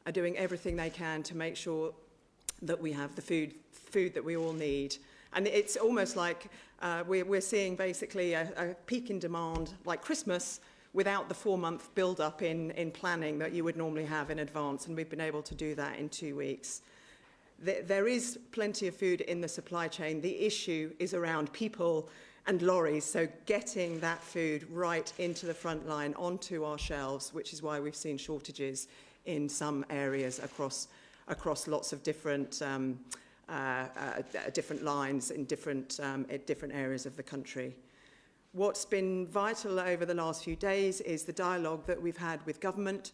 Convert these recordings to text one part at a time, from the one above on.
are doing everything they can to make sure that we have the food that we all need. And it's almost like we're seeing basically a peak in demand like Christmas without the 4-month build-up in planning that you would normally have in advance, and we've been able to do that in 2 weeks. There is plenty of food in the supply chain. The issue is around people and lorries, so getting that food right into the front line, onto our shelves, which is why we've seen shortages in some areas across lots of different different lines in different areas of the country. What's been vital over the last few days is the dialogue that we've had with government.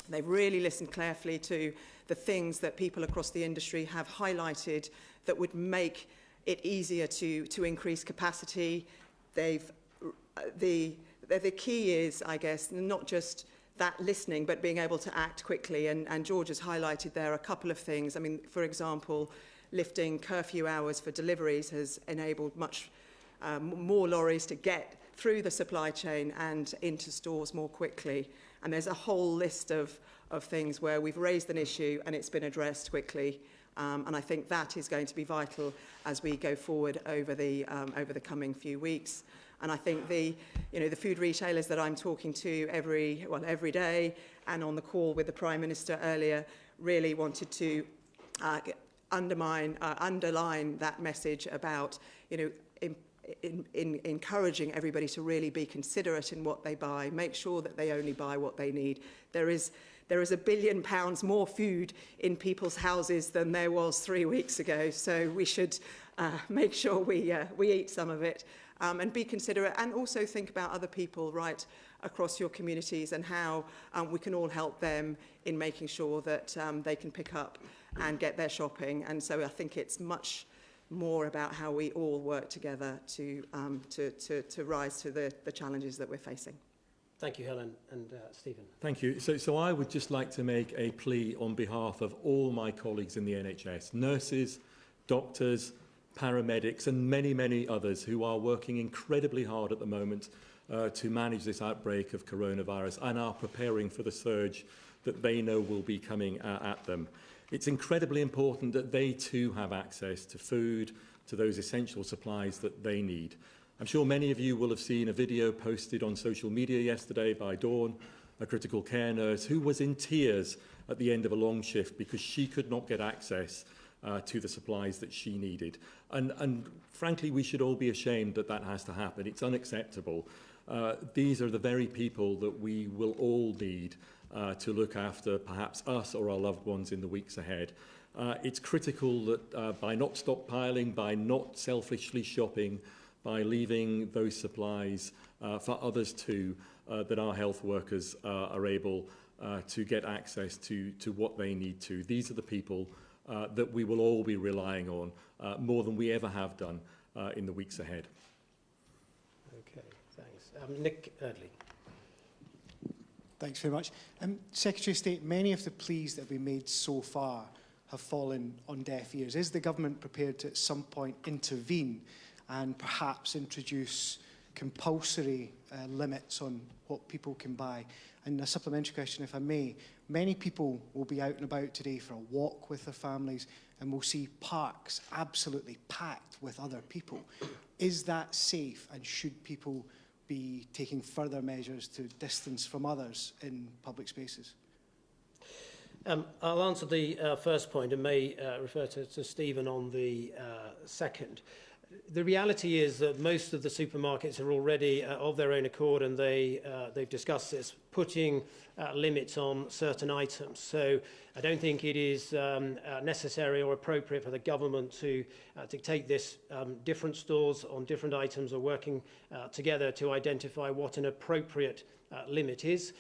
They've really listened carefully to the things that people across the industry have highlighted that would make it easier to increase capacity. The key is, I guess, not just that listening, but being able to act quickly. And George has highlighted there a couple of things. I mean, for example, lifting curfew hours for deliveries has enabled much more lorries to get through the supply chain and into stores more quickly. And there's a whole list of things where we've raised an issue and it's been addressed quickly. And I think that is going to be vital as we go forward over the coming few weeks. And I think the food retailers that I'm talking to every day and on the call with the Prime Minister earlier really wanted to underline that message about encouraging everybody to really be considerate in what they buy, make sure that they only buy what they need. There is £1 billion more food in people's houses than there was 3 weeks ago, so we should make sure we eat some of it and be considerate, and also think about other people right across your communities and how we can all help them in making sure that they can pick up and get their shopping. And so I think it's much more about how we all work together to rise to the challenges that we're facing. Thank you, Helen. And Stephen. Thank you. So I would just like to make a plea on behalf of all my colleagues in the NHS, nurses, doctors, paramedics and many, many others who are working incredibly hard at the moment to manage this outbreak of coronavirus and are preparing for the surge that they know will be coming at them. It's incredibly important that they too have access to food, to those essential supplies that they need. I'm sure many of you will have seen a video posted on social media yesterday by Dawn, a critical care nurse, who was in tears at the end of a long shift because she could not get access to the supplies that she needed. And frankly, we should all be ashamed that that has to happen. It's unacceptable. These are the very people that we will all need to look after perhaps us or our loved ones in the weeks ahead. It's critical that by not stockpiling, by not selfishly shopping, by leaving those supplies for others too, that our health workers are able to get access to what they need to. These are the people that we will all be relying on more than we ever have done in the weeks ahead. Okay, thanks. Nick Eardley. Thanks very much. Secretary of State, many of the pleas that have been made so far have fallen on deaf ears. Is the government prepared to at some point intervene and perhaps introduce compulsory limits on what people can buy? And a supplementary question, if I may. Many people will be out and about today for a walk with their families and will see parks absolutely packed with other people. Is that safe, and should people be taking further measures to distance from others in public spaces? I'll answer the first point and may refer to Stephen on the second. The reality is that most of the supermarkets are already of their own accord, and they've discussed this, putting limits on certain items. So I don't think it is necessary or appropriate for the government to dictate this. Different stores on different items are working together to identify what an appropriate limit is.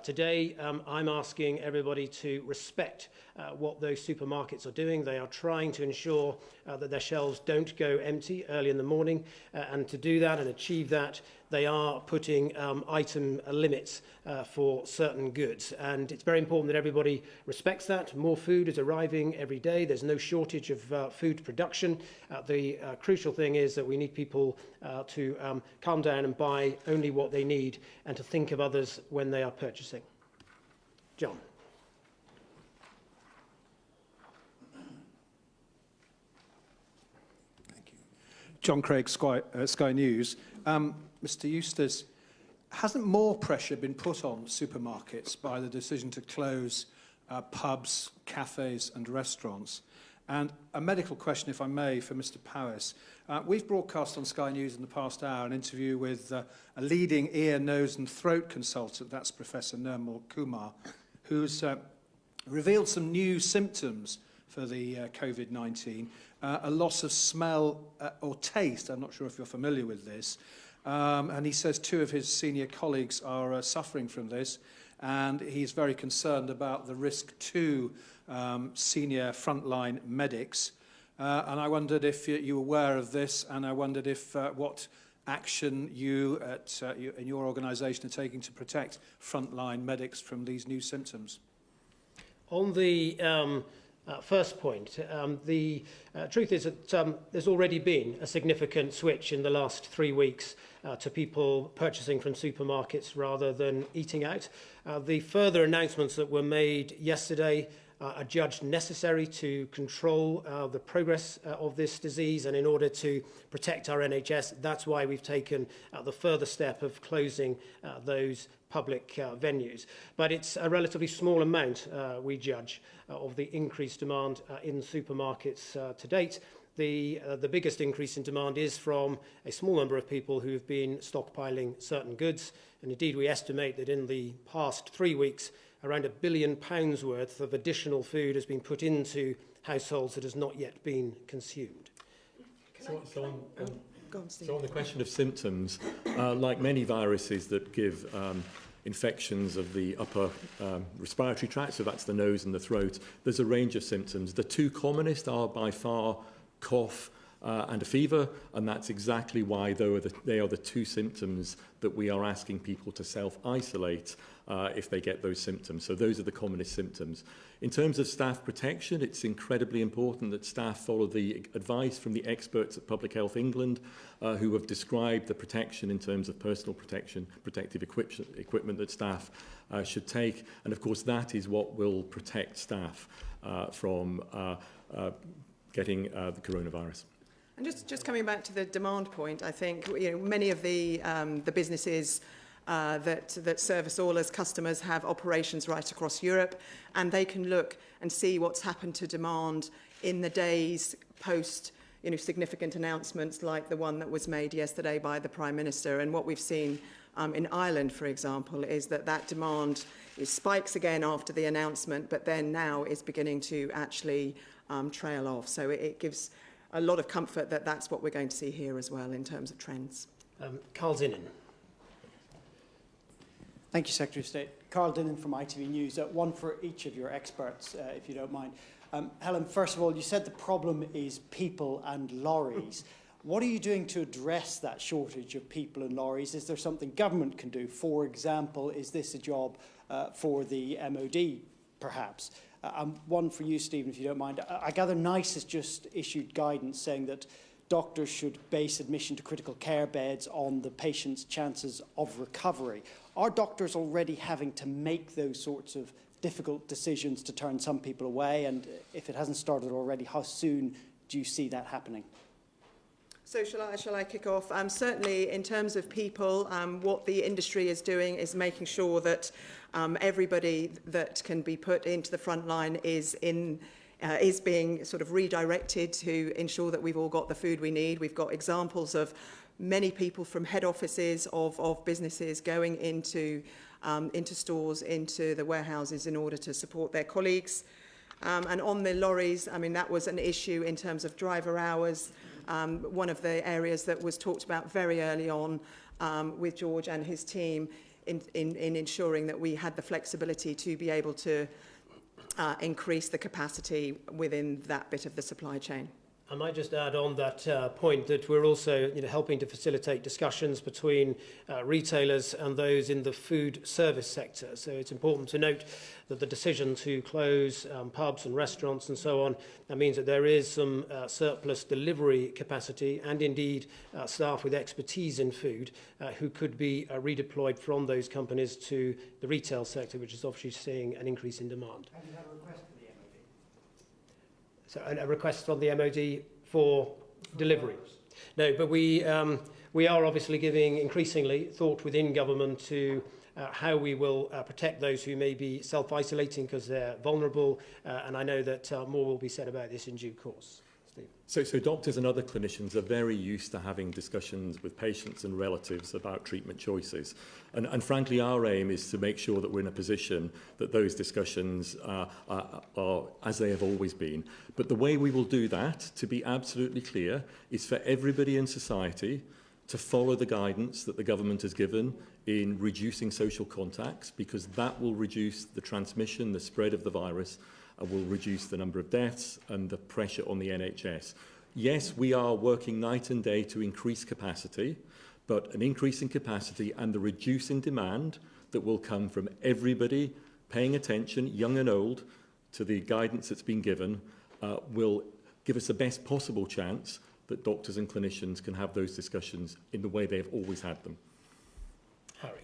Today, I'm asking everybody to respect what those supermarkets are doing. They are trying to ensure that their shelves don't go empty early in the morning, and to do that and achieve that, they are putting item limits for certain goods. And it's very important that everybody respects that. More food is arriving every day. There's no shortage of food production. The crucial thing is that we need people to calm down and buy only what they need, and to think of others when they are purchasing. John. John Craig, Sky News. Mr Eustice, hasn't more pressure been put on supermarkets by the decision to close pubs, cafes and restaurants? And a medical question, if I may, for Mr Powis. We've broadcast on Sky News in the past hour an interview with a leading ear, nose and throat consultant, that's Professor Nirmal Kumar, who's revealed some new symptoms for the COVID-19, a loss of smell or taste. I'm not sure if you're familiar with this. And he says 2 of his senior colleagues are suffering from this, and he's very concerned about the risk to senior frontline medics. And I wondered if you were aware of this, and I wondered if what action you in your organisation are taking to protect frontline medics from these new symptoms. On the first point, the truth is that there's already been a significant switch in the last 3 weeks to people purchasing from supermarkets rather than eating out. The further announcements that were made yesterday are judged necessary to control the progress of this disease, and in order to protect our NHS, that's why we've taken the further step of closing those public venues. But it's a relatively small amount, we judge, of the increased demand in supermarkets to date. The biggest increase in demand is from a small number of people who have been stockpiling certain goods, and indeed we estimate that in the past 3 weeks around £1 billion worth of additional food has been put into households that has not yet been consumed. So on the question of symptoms, like many viruses that give infections of the upper respiratory tract, so that's the nose and the throat, there's a range of symptoms. The 2 commonest are by far cough and a fever, and that's exactly why they are the 2 symptoms that we are asking people to self-isolate if they get those symptoms. So those are the commonest symptoms. In terms of staff protection, it's incredibly important that staff follow the advice from the experts at Public Health England who have described the protection in terms of personal protection, protective equipment that staff should take. And of course, that is what will protect staff from getting the coronavirus. And just coming back to the demand point, I think many of the businesses that service all as customers have operations right across Europe, and they can look and see what's happened to demand in the days post significant announcements like the one that was made yesterday by the Prime Minister. And what we've seen in Ireland, for example, is that demand spikes again after the announcement, but then now is beginning to actually trail off. So it gives a lot of comfort that that's what we're going to see here as well in terms of trends. Carl Zinnan. Thank you, Secretary of State. Carl Dinnan from ITV News. One for each of your experts, if you don't mind. Helen, first of all, you said the problem is people and lorries. What are you doing to address that shortage of people and lorries? Is there something government can do? For example, is this a job for the MOD, perhaps? One for you, Stephen, if you don't mind. I gather NICE has just issued guidance saying that doctors should base admission to critical care beds on the patient's chances of recovery. Are doctors already having to make those sorts of difficult decisions to turn some people away? And if it hasn't started already, how soon do you see that happening? So shall I kick off? Certainly, in terms of people, what the industry is doing is making sure that everybody that can be put into the front line is being sort of redirected to ensure that we've all got the food we need. We've got examples of many people from head offices of businesses going into stores, into the warehouses in order to support their colleagues. And on the lorries, I mean, that was an issue in terms of driver hours. One of the areas that was talked about very early on with George and his team in ensuring that we had the flexibility to be able to increase the capacity within that bit of the supply chain. I might just add on that point that we're also helping to facilitate discussions between retailers and those in the food service sector. So it's important to note that the decision to close pubs and restaurants and so on, that means that there is some surplus delivery capacity and indeed staff with expertise in food who could be redeployed from those companies to the retail sector, which is obviously seeing an increase in demand. Have you had a request for the MOD? So a request from the MOD for delivery. No, but we are obviously giving increasingly thought within government to how we will protect those who may be self-isolating because they're vulnerable, and I know that more will be said about this in due course. Steve. So doctors and other clinicians are very used to having discussions with patients and relatives about treatment choices. And frankly, our aim is to make sure that we're in a position that those discussions are as they have always been. But the way we will do that, to be absolutely clear, is for everybody in society to follow the guidance that the government has given in reducing social contacts, because that will reduce the transmission, the spread of the virus, and will reduce the number of deaths and the pressure on the NHS. Yes, we are working night and day to increase capacity, but an increase in capacity and the reduce in demand that will come from everybody paying attention, young and old, to the guidance that's been given, will give us the best possible chance that doctors and clinicians can have those discussions in the way they have always had them. Harry.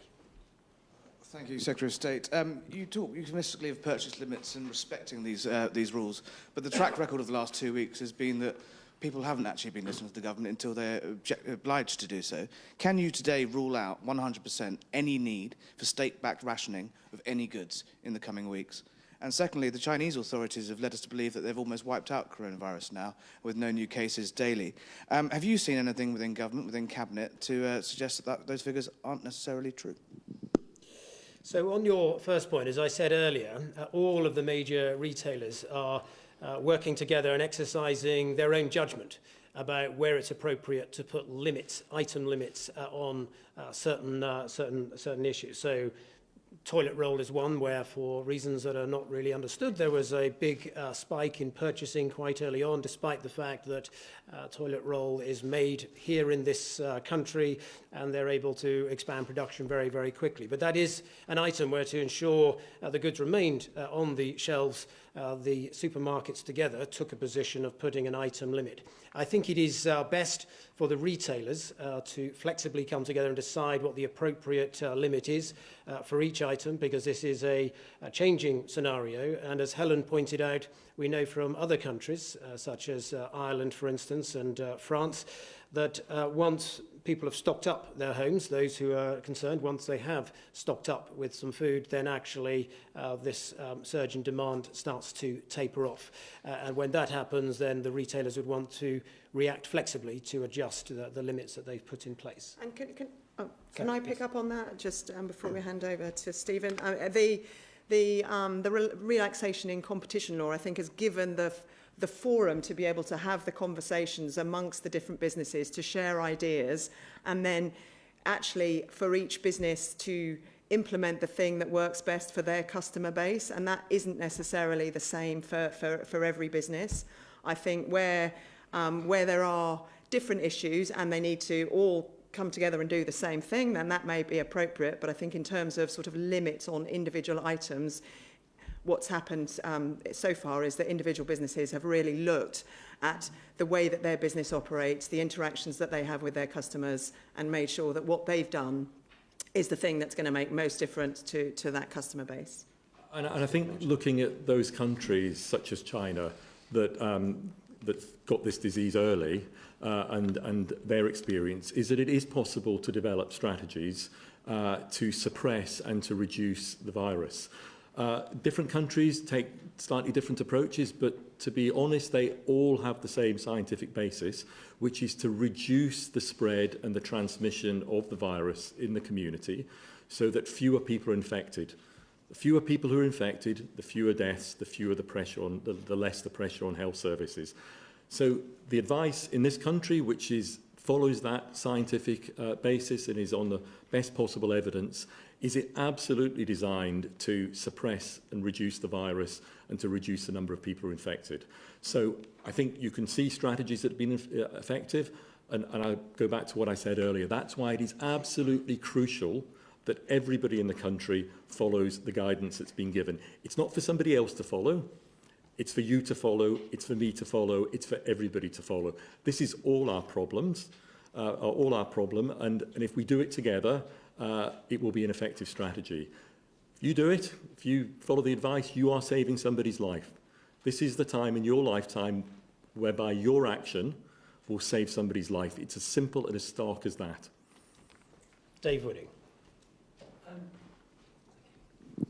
Thank you, Secretary of State. You talk euphemistically of purchase limits and respecting these rules, but the track record of the last 2 weeks has been that people haven't actually been listening to the government until they're obliged to do so. Can you today rule out 100% any need for state-backed rationing of any goods in the coming weeks? And secondly, the Chinese authorities have led us to believe that they've almost wiped out coronavirus now, with no new cases daily. Have you seen anything within government, within cabinet, to suggest that those figures aren't necessarily true? So on your first point, as I said earlier, all of the major retailers are working together and exercising their own judgment about where it's appropriate to put limits, item limits on certain issues. So toilet roll is one where, for reasons that are not really understood, there was a big spike in purchasing quite early on, despite the fact that toilet roll is made here in this country and they're able to expand production very, very quickly. But that is an item where, to ensure the goods remained on the shelves, the supermarkets together took a position of putting an item limit. I think it is best for the retailers to flexibly come together and decide what the appropriate limit is for each item, because this is a changing scenario. And as Helen pointed out, we know from other countries, such as Ireland, for instance, and France, that once people have stocked up their homes, those who are concerned, once they have stocked up with some food, then actually this surge in demand starts to taper off. And when that happens, then the retailers would want to react flexibly to adjust the limits that they've put in place. And can I pick up on that just before we hand over to Stephen? The relaxation in competition law, I think, has given the forum to be able to have the conversations amongst the different businesses, to share ideas, and then actually for each business to implement the thing that works best for their customer base. And that isn't necessarily the same for every business. I think where there are different issues and they need to all come together and do the same thing, then that may be appropriate. But I think in terms of sort of limits on individual items, what's happened so far is that individual businesses have really looked at the way that their business operates, the interactions that they have with their customers, and made sure that what they've done is the thing that's going to make most difference to that customer base. And I think looking at those countries such as China that got this disease early and their experience is that it is possible to develop strategies to suppress and to reduce the virus. Different countries take slightly different approaches, but to be honest, they all have the same scientific basis, which is to reduce the spread and the transmission of the virus in the community so that fewer people are infected. The fewer people who are infected, the fewer deaths, the less the pressure on health services. So the advice in this country, which follows that scientific basis and is on the best possible evidence, is it absolutely designed to suppress and reduce the virus and to reduce the number of people who are infected. So I think you can see strategies that have been effective, and I'll go back to what I said earlier. That's why it is absolutely crucial that everybody in the country follows the guidance that's been given. It's not for somebody else to follow. It's for you to follow. It's for me to follow. It's for everybody to follow. This is all our problems, and if we do it together, it will be an effective strategy. If you do it, if you follow the advice, you are saving somebody's life. This is the time in your lifetime whereby your action will save somebody's life. It's as simple and as stark as that. Dave Wooding.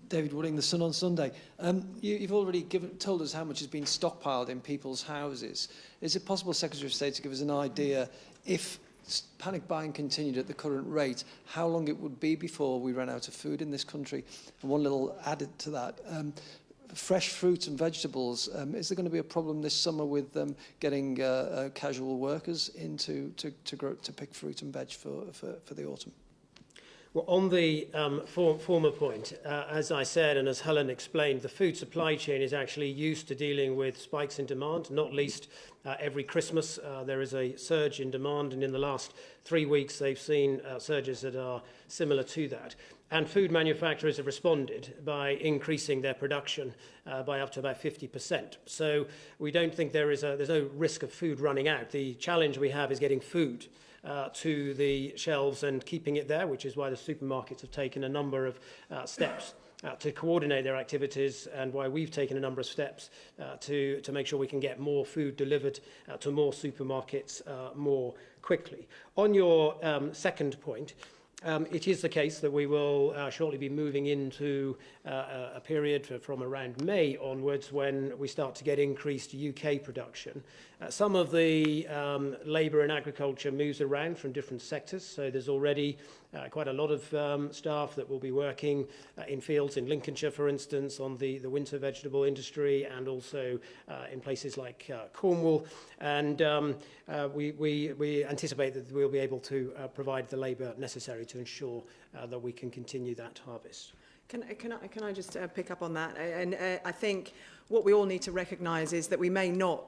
David Wooding, The Sun on Sunday. You've already told us how much has been stockpiled in people's houses. Is it possible, Secretary of State, to give us an idea, if panic buying continued at the current rate, how long it would be before we ran out of food in this country? And one little added to that, fresh fruits and vegetables, is there going to be a problem this summer with getting casual workers in to pick fruit and veg for the autumn? Well, on the former point, as I said and as Helen explained, the food supply chain is actually used to dealing with spikes in demand, not least every Christmas. There is a surge in demand, and in the last 3 weeks they've seen surges that are similar to that. And food manufacturers have responded by increasing their production by up to about 50%. So we don't think there's no risk of food running out. The challenge we have is getting food to the shelves and keeping it there, which is why the supermarkets have taken a number of steps to coordinate their activities, and why we've taken a number of steps to make sure we can get more food delivered to more supermarkets more quickly. On your second point, it is the case that we will shortly be moving into a period from around May onwards when we start to get increased UK production. Some of the labour and agriculture moves around from different sectors, so there's already quite a lot of staff that will be working in fields in Lincolnshire, for instance, on the winter vegetable industry, and also in places like Cornwall. And we anticipate that we'll be able to provide the labour necessary to ensure that we can continue that harvest. Can I just pick up on that? And I think what we all need to recognise is that we may not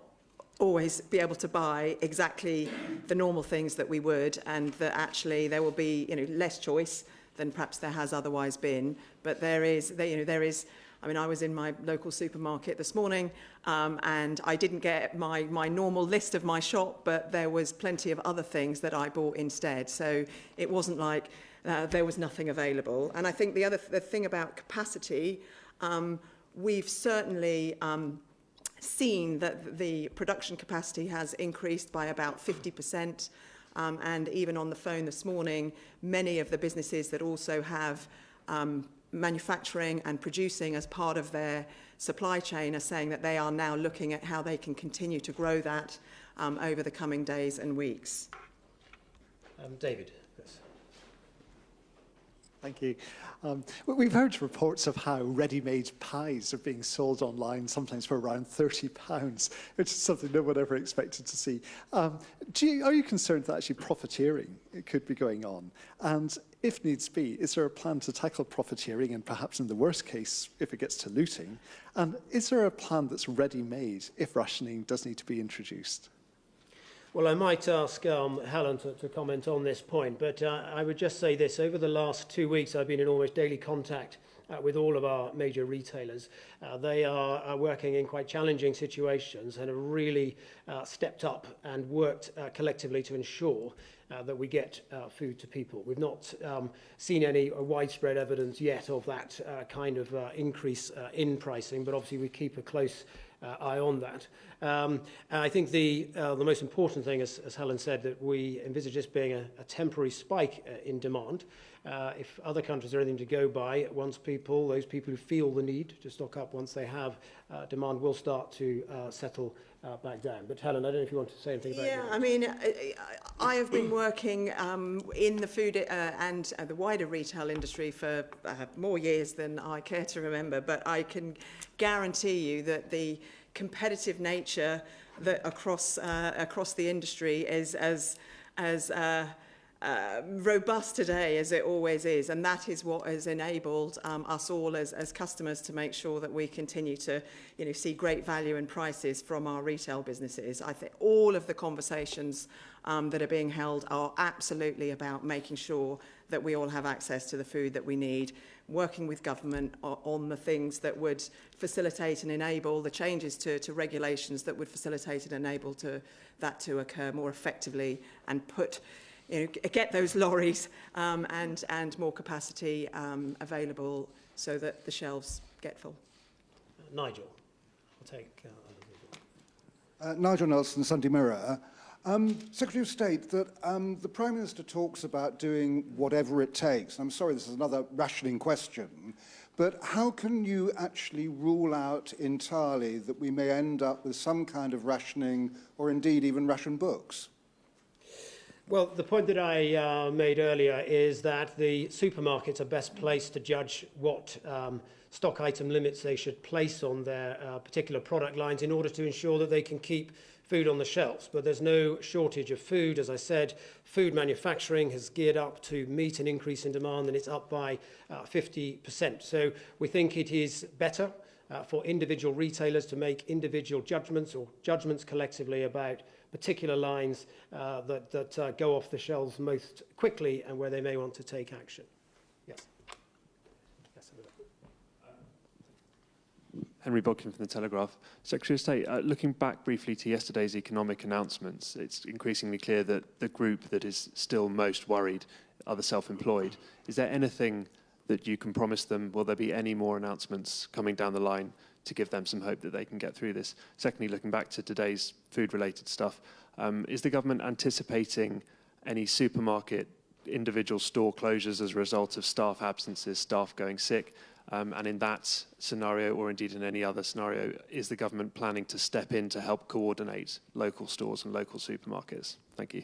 always be able to buy exactly the normal things that we would, and that actually there will be less choice than perhaps there has otherwise been. But there is. I mean, I was in my local supermarket this morning, and I didn't get my normal list of my shop, but there was plenty of other things that I bought instead. So it wasn't like there was nothing available. And I think the thing about capacity, we've certainly seen that the production capacity has increased by about 50%. And even on the phone this morning, many of the businesses that also have manufacturing and producing as part of their supply chain are saying that they are now looking at how they can continue to grow that over the coming days and weeks. David. Yes. Thank you. We've heard reports of how ready-made pies are being sold online, sometimes for around £30, which is something no one ever expected to see. Are you concerned that actually profiteering could be going on? And if needs be, is there a plan to tackle profiteering, and perhaps in the worst case, if it gets to looting? And is there a plan that's ready-made if rationing does need to be introduced? Well, I might ask Helen to comment on this point, but I would just say this. Over the last 2 weeks, I've been in almost daily contact with all of our major retailers. They are working in quite challenging situations and have really stepped up and worked collectively to ensure that we get food to people. We've not seen any widespread evidence yet of that kind of increase in pricing, but obviously we keep a close eye on that. And I think the most important thing, as Helen said, that we envisage this being a temporary spike in demand. If other countries are anything to go by, once those people who feel the need to stock up, once they have, demand will start to settle back down. But Helen, I don't know if you want to say anything about that. Yeah, I mean, I have been working in the food and the wider retail industry for more years than I care to remember, but I can guarantee you that the competitive nature that across the industry is as robust today as it always is, and that is what has enabled us all as customers to make sure that we continue to see great value and prices from our retail businesses. I think all of the conversations that are being held are absolutely about making sure that we all have access to the food that we need, working with government on the things that would facilitate and enable the changes to regulations that would facilitate and enable that to occur more effectively, and get those lorries and more capacity available so that the shelves get full. Nigel, I'll take. Nigel Nelson, Sunday Mirror. Secretary of State, that the Prime Minister talks about doing whatever it takes. I'm sorry, this is another rationing question, but how can you actually rule out entirely that we may end up with some kind of rationing or indeed even ration books? Well, the point that I made earlier is that the supermarkets are best placed to judge what stock item limits they should place on their particular product lines in order to ensure that they can keep food on the shelves. But there's no shortage of food. As I said, food manufacturing has geared up to meet an increase in demand, and it's up by 50%. So we think it is better for individual retailers to make individual judgments or judgments collectively about particular lines that go off the shelves most quickly and where they may want to take action. Yes. Henry Bodkin from The Telegraph. Secretary of State, looking back briefly to yesterday's economic announcements, it's increasingly clear that the group that is still most worried are the self-employed. Is there anything that you can promise them? Will there be any more announcements coming down the line to give them some hope that they can get through this? Secondly, looking back to today's food-related stuff, is the government anticipating any supermarket individual store closures as a result of staff absences, staff going sick? And in that scenario, or indeed in any other scenario, is the government planning to step in to help coordinate local stores and local supermarkets? Thank you.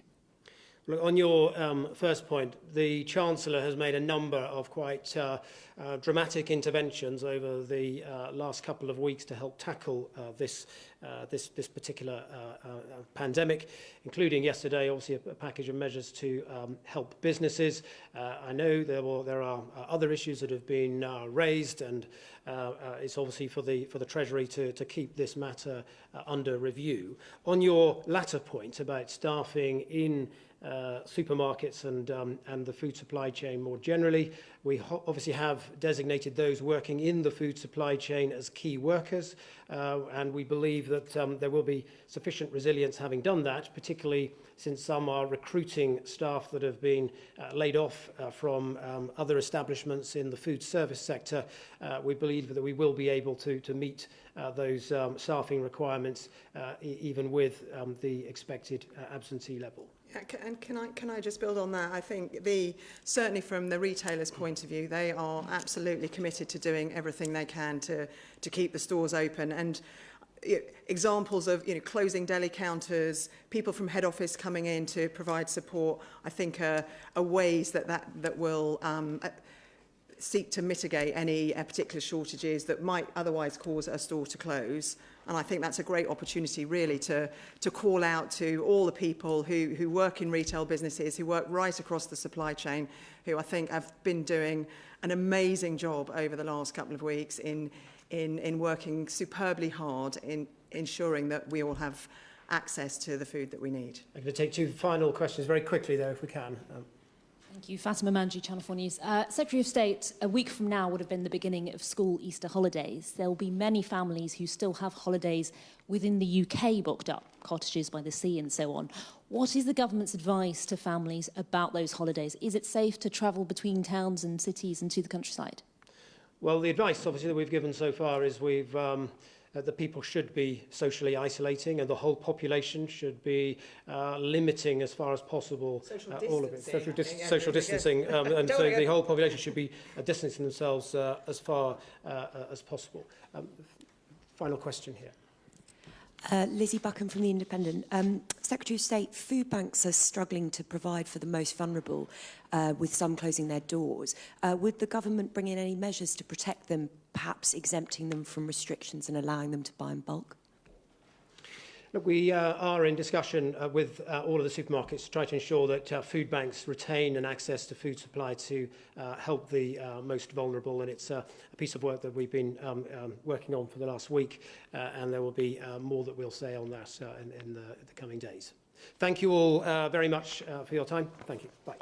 Look, on your first point, the Chancellor has made a number of quite dramatic interventions over the last couple of weeks to help tackle this particular pandemic, including yesterday, obviously, a package of measures to help businesses. I know there are other issues that have been raised, and it's obviously for the Treasury to keep this matter under review. On your latter point about staffing in supermarkets and the food supply chain more generally, we obviously have designated those working in the food supply chain as key workers, and we believe that there will be sufficient resilience having done that, particularly since some are recruiting staff that have been laid off from other establishments in the food service sector. We believe that we will be able to meet those staffing requirements even with the expected absentee level. And can I just build on that? I think certainly from the retailers' point of view, they are absolutely committed to doing everything they can to keep the stores open. And examples of closing deli counters, people from head office coming in to provide support, I think are ways that will seek to mitigate any particular shortages that might otherwise cause a store to close. And I think that's a great opportunity really to call out to all the people who work in retail businesses, who work right across the supply chain, who I think have been doing an amazing job over the last couple of weeks in working superbly hard in ensuring that we all have access to the food that we need. I'm going to take two final questions very quickly, though, if we can. Thank you. Fatima Manji, Channel 4 News. Secretary of State, a week from now would have been the beginning of school Easter holidays. There will be many families who still have holidays within the UK booked up, cottages by the sea and so on. What is the government's advice to families about those holidays? Is it safe to travel between towns and cities and to the countryside? Well, the advice, obviously, that we've given so far is that people should be socially isolating, and the whole population should be limiting as far as possible all of it. Social distancing, and so the whole population should be distancing themselves as far as possible. Final question here. Lizzie Buckham from The Independent. Secretary of State, food banks are struggling to provide for the most vulnerable, with some closing their doors. Would the government bring in any measures to protect them, perhaps exempting them from restrictions and allowing them to buy in bulk? Look, we are in discussion with all of the supermarkets to try to ensure that food banks retain an access to food supply to help the most vulnerable, and it's a piece of work that we've been working on for the last week, and there will be more that we'll say on that in the coming days. Thank you all very much for your time. Thank you. Bye.